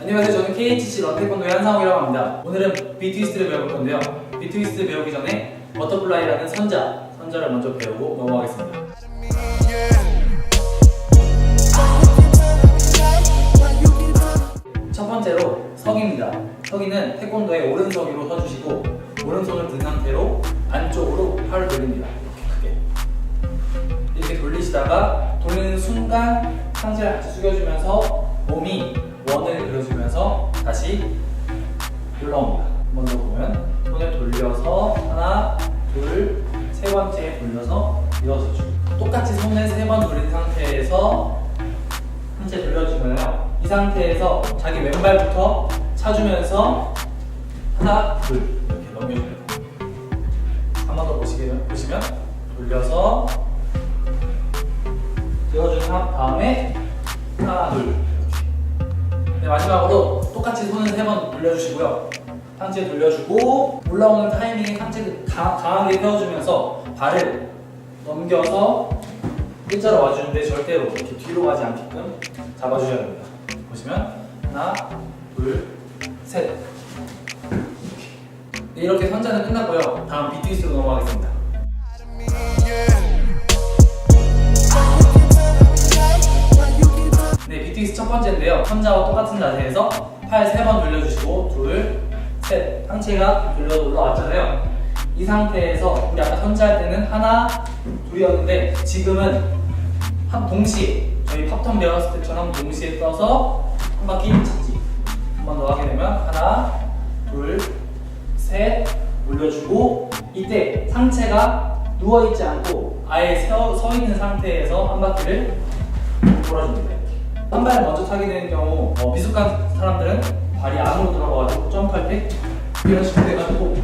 안녕하세요. 저는 KHC 런태권도의 한상욱이라고 합니다. 오늘은 비트위스트를 배워볼 건데요. 비트위스트 배우기 전에 버터플라이라는 선자를 먼저 배우고 넘어가겠습니다. 첫 번째로 서기입니다. 서기는 태권도의 오른서기로 서주시고 오른손을 든 상태로 안쪽으로 팔을 돌립니다. 이렇게 크게. 이렇게 돌리시다가 돌리는 순간 상체를 같이 숙여주면서 몸이 원을 그려주면서 다시 올라옵니다. 한 번 더 보면 손을 돌려서 하나, 둘, 세 번째 돌려서 일어서주고 똑같이 손을 세 번 돌린 상태에서 상체 돌려주면요. 이 상태에서 자기 왼발부터 차주면서 하나, 둘 이렇게 넘겨줘요. 한 번 더 보시면 돌려서 들어준 다음에 하나, 둘 이렇게. 네, 마지막으로 똑같이 손을 세 번 돌려주시고요. 상체 돌려주고 올라오는 타이밍에 상체를 강하게 펴주면서 발을 넘겨서 일자로 와주는데 절대로 이렇게 뒤로 가지 않게끔 잡아주셔야 됩니다. 보시면 하나, 둘, 셋 이렇게 선자는 끝났고요. 다음 비트위스트로 넘어가겠습니다. 네, 비트위스트 첫 번째인데요. 선자와 똑같은 자세에서 팔 세 번 돌려주시고 둘, 셋 상체가 돌려 올라왔잖아요. 이 상태에서 우리 아까 선자할 때는 하나, 둘이었는데 지금은 동시에 저희 팝턴 배웠을 때처럼 동시에 떠서 한 바퀴 착지 한 번 더 하게 되면 하나, 둘, 셋 올려주고 이때 상체가 누워있지 않고 아예 서 있는 상태에서 한 바퀴를 돌아줍니다. 한 발을 먼저 타게 되는 경우 미숙한 사람들은 발이 안으로 들어가가지고 점프할 때 이런 식으로 돼가지고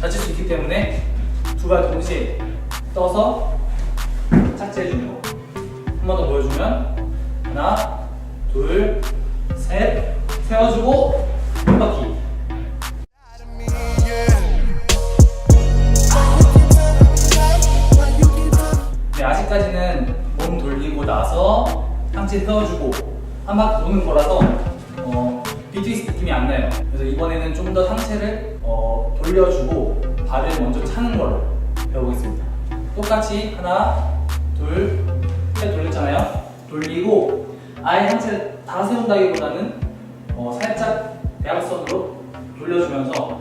다칠 수 있기 때문에 두 발 동시에 떠서 착지해주는 거. 한 번 더 보여주면 하나, 둘, 셋 세워주고 한 바퀴. 네, 아직까지는 몸 돌리고 나서 상체 세워주고 한 바퀴 도는 거라서 비트위스트 느낌이 안 나요. 그래서 이번에는 좀 더 상체를 돌려주고 발을 먼저 차는 걸로 배워보겠습니다. 똑같이 하나, 둘, 셋 돌렸잖아요. 돌리고 아예 상체를 다 세운다기보다는 살짝 대각선으로 돌려주면서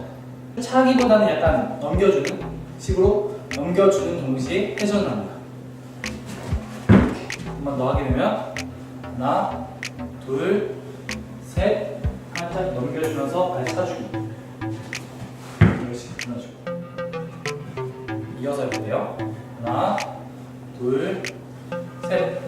차기보다는 약간 넘겨주는 식으로 넘겨주는 동시에 회전을 합니다. 한 번 더 하게 되면 하나, 둘, 셋 살짝 넘겨주면서 발 차주기 이런 식으로 끊어주고 이어서 해볼게요. 하나, 둘, 셋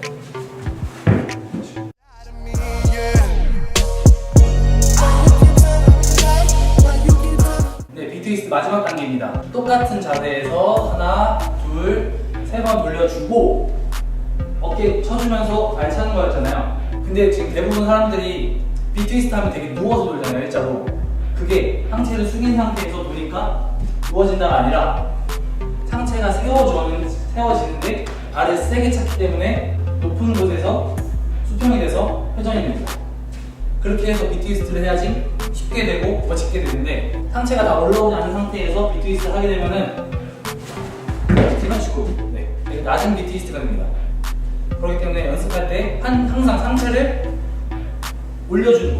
네, 비트위스트 마지막 단계입니다. 똑같은 자세에서 하나, 둘, 세 번 돌려주고 어깨 쳐주면서 발 차는 거였잖아요. 근데 지금 대부분 사람들이 비트위스트 하면 되게 누워서 돌잖아요, 일자로. 그게 상체를 숙인 상태에서 도니까 누워진다가 아니라 상체가 세워지는데 발을 세게 찼기 때문에 높은 곳에서 수평이 돼서 회전이 됩니다. 그렇게 해서 비트위스트를 해야지 쉽게 되고 멋있게 되는데 상체가 다 올라오지 않은 상태에서 비트위스트를 하게 되면은 이런 식으로 되게 낮은 비트위스트가 됩니다. 그렇기 때문에 연습할 때 항상 상체를 올려주는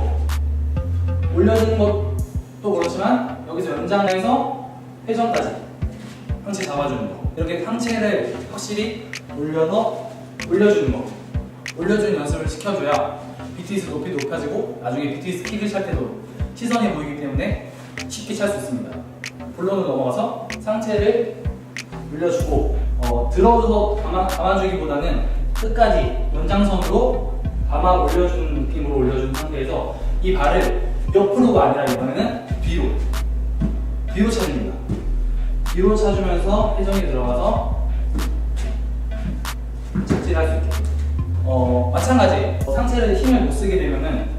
것도 그렇지만 여기서 연장해서 회전까지 상체 잡아주는 거 이렇게 상체를 확실히 올려주는 거 올려주는 연습을 시켜줘야 비트위스트 높이 높아지고 나중에 비트위스트 킥을 찰 때도 시선이 보이기 때문에 쉽게 찰 수 있습니다. 본론으로 넘어가서 상체를 올려주고 들어줘서 감아주기보다는 끝까지 연장선으로 감아 올려주는 느낌으로 올려준 상태에서 이 발을 옆으로가 아니라 이번에는 뒤로 차줍니다. 뒤로 차주면서 회전이 들어가서 착지를 할 수 있게. 마찬가지 상체를 힘을 못 쓰게 되면은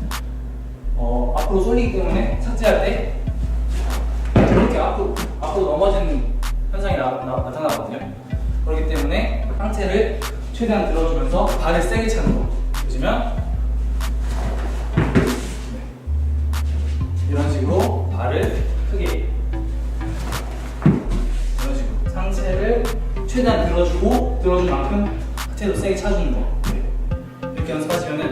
앞으로 쏠리기 때문에 착지할 때 이렇게 앞으로 넘어지는 현상이 나타나거든요. 그렇기 때문에 상체를 최대한 들어주면서 발을 세게 차는 거. 보시면 최대한 들어주고 들어준 만큼 하체도 세게 차주는 거. 이렇게 연습하시면은